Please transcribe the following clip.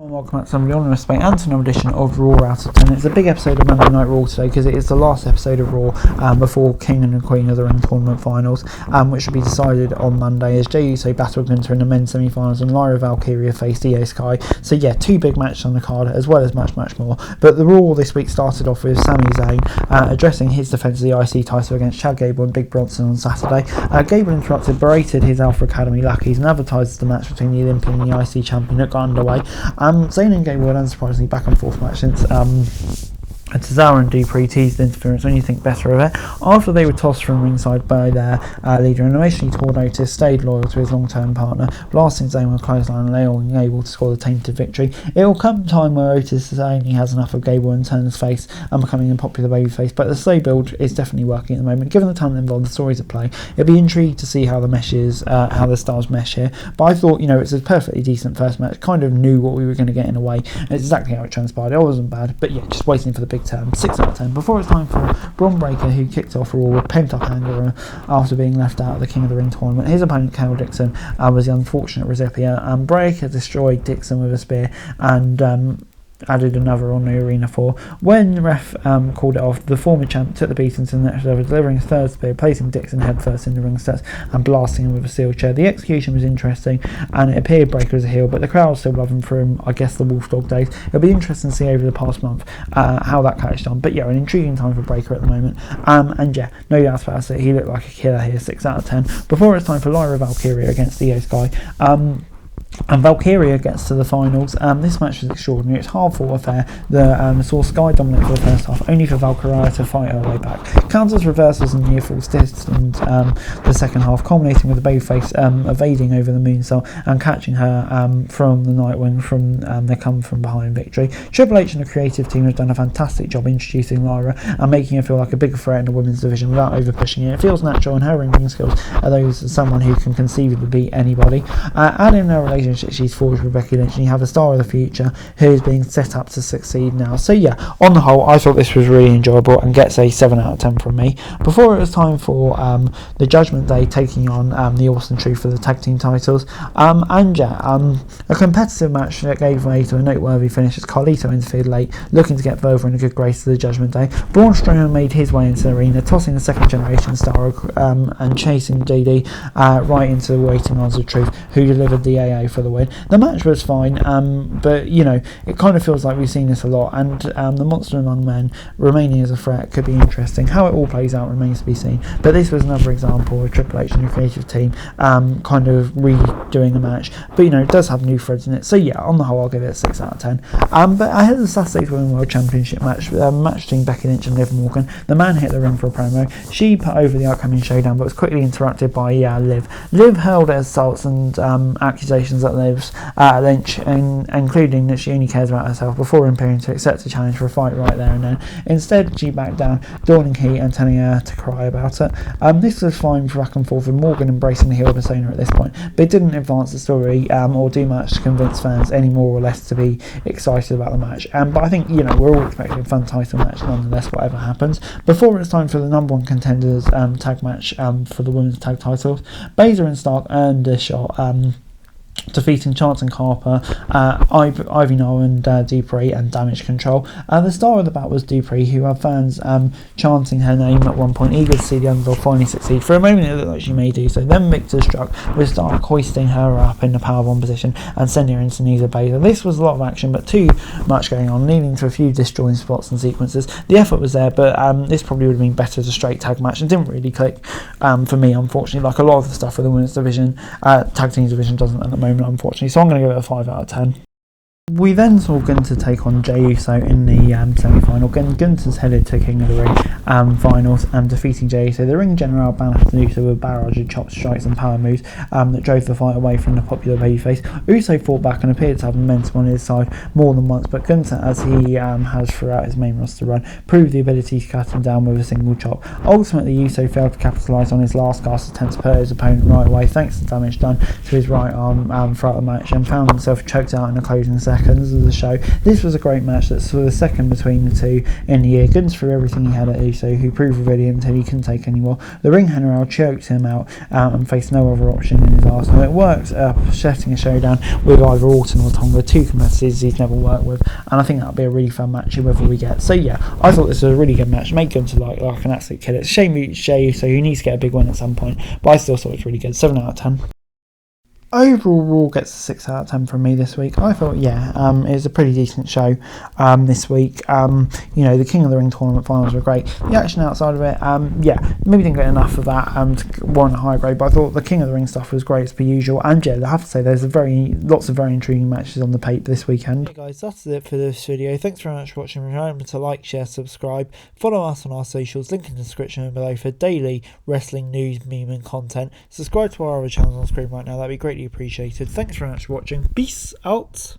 and welcome back to somebody on Respect and to another edition of Raw Out of 10. It's a big episode of Monday Night Raw today because it is the last episode of Raw before King and the Queen of the Ring tournament finals, which will be decided on Monday as Jey Uso battle Gunther in the men's semi-finals and Lyra Valkyria faced Io Sky. So yeah, two big matches on the card as well as much more. But the Raw this week started off with Sami Zayn addressing his defence of the IC title against Chad Gable and Big Bronson on Saturday. Gable interrupted, berated his Alpha Academy lackeys and advertised the match between the Olympian and the IC champion that got underway. Zayn and Gable had unsurprisingly back and forth match since Cesaro and Dupree teased interference when you think better of it. After they were tossed from ringside by their leader, and emotionally tore notice, stayed loyal to his long-term partner, blasting Zayn with a clothesline and allowing Gable to score the tainted victory. It will come time where Otis is saying he has enough of Gable and turns face and becoming a popular babyface, but the slow build is definitely working at the moment. Given the talent involved, the stories at play, it'd be intriguing to see how the meshes, how the stars mesh here. But I thought, it's a perfectly decent first match. Kind of knew what we were going to get in a way. It's exactly how it transpired. It wasn't bad, but yeah, just waiting for the big turn. 6 out of 10. Before it's time for Bron Breakker, who kicked off Raw with pent-up anger after being left out of the King of the Ring tournament. His opponent, Kyle Dixon, was the unfortunate recipient, and Breakker destroyed Dixon with a spear and added another on the arena floor. When the ref called it off, the former champ took the beating to the next level, delivering a third spear, placing Dixon headfirst in the ring steps and blasting him with a steel chair. The execution was interesting, and it appeared Breakker was a heel, but the crowd still love him from, I guess, the Wolfdog days. It'll be interesting to see over the past month how that catches on. But yeah, an intriguing time for Breakker at the moment. And yeah, no doubt about it, he looked like a killer here. 6 out of 10. Before it's time for Lyra Valkyria against Io Sky. And Valkyria gets to the finals. This match was extraordinary. It's a hard-fought affair that saw Sky dominate for the first half, only for Valkyria to fight her way back. Counters, reversals and near falls distanced the second half, culminating with the babyface evading over the moonsault and catching her from the Nightwing from their come from behind victory. Triple H and the creative team have done a fantastic job introducing Lyra and making her feel like a bigger threat in the women's division without over-pushing it. It feels natural, and her ring skills are those of someone who can conceivably beat anybody. Adding their relationship she's forged with Becky Lynch, and you have a star of the future who is being set up to succeed now. So yeah, on the whole, I thought this was really enjoyable and gets a 7 out of 10 from me. Before it was time for the Judgment Day taking on the Austin Truth for the tag team titles, and yeah, a competitive match that gave way to a noteworthy finish as Carlito interfered late, looking to get Volvo in a good grace to the Judgment Day. Braun Strowman made his way into the arena, tossing the second generation star and chasing JD right into the waiting arms of Truth, who delivered the AA for the win. The match was fine, but it kind of feels like we've seen this a lot, and the Monster Among Men remaining as a threat could be interesting. How it all plays out remains to be seen, but this was another example of Triple H and the creative team kind of redoing a match, but it does have new threads in it. So yeah, on the whole, I'll give it a 6 out of 10. But ahead of the Saturday's Women's World Championship match, match between Becky Lynch and Liv Morgan, the man hit the ring for a promo. She put over the upcoming showdown, but was quickly interrupted by Liv. Liv hurled assaults and accusations at Lynch, including that she only cares about herself, before appearing to accept a challenge for a fight right there and then. Instead, she backed down, dawning heat and telling her to cry about it. This was fine for back and forth, with Morgan embracing the heel persona at this point, but it didn't advance the story or do much to convince fans any more or less to be excited about the match. But I think we're all expecting a fun title match nonetheless, whatever happens. Before it's time for the number one contenders tag match for the women's tag titles, Baszler and Stark earned a shot, defeating Chance and Harper, Ivy Noel and Dupree and Damage Control. The star of the bout was Dupree, who had fans chanting her name at one point, eager to see the underdog finally succeed. For a moment it looked like she may do so, then Victor struck, with Stark hoisting her up in the powerbomb position and sending her into knees of Baszler. This was a lot of action, but too much going on, leading to a few disjointed spots and sequences. The effort was there, but this probably would have been better as a straight tag match, and didn't really click for me, unfortunately, like a lot of the stuff for the women's division, tag team division doesn't at the moment, unfortunately, so I'm going to give it a 5 out of 10. We then saw Gunther take on Jey Uso in the semi-final. Gunther's headed to King of the Ring finals, defeating Jey Uso. The ring general balanced Uso with a barrage of chops, strikes and power moves that drove the fight away from the popular babyface. Uso fought back and appeared to have momentum on his side more than once, but Gunther, as he has throughout his main roster run, proved the ability to cut him down with a single chop. Ultimately, Uso failed to capitalise on his last gasp attempt to put his opponent right away, thanks to damage done to his right arm throughout the match, and found himself choked out in a closing second. seconds of the show. This was a great match. That's the second between the two in the year. Guns threw everything he had at Uso, who proved already until he couldn't take anymore. The ring general choked him out and faced no other option in his arsenal. It worked setting a showdown with either Orton or Tonga, two competitors he's never worked with, and I think that'll be a really fun match whoever we get. So yeah, I thought this was a really good match. Made Gunther like an absolute killer. It's a shame he so he needs to get a big win at some point, but I still thought it was really good. 7 out of 10. Overall, Raw gets a 6 out of 10 from me this week. I thought, it was a pretty decent show this week. The King of the Ring tournament finals were great. The action outside of it, maybe didn't get enough of that to warrant a high grade, but I thought the King of the Ring stuff was great as per usual. And yeah, I have to say, there's lots of very intriguing matches on the tape this weekend. Hey guys, that's it for this video. Thanks very much for watching. Remember to like, share, subscribe, follow us on our socials, link in the description below for daily wrestling news, meme and content. Subscribe to our other channels on screen right now, that'd be greatly appreciated. Thanks very much for watching. Peace out.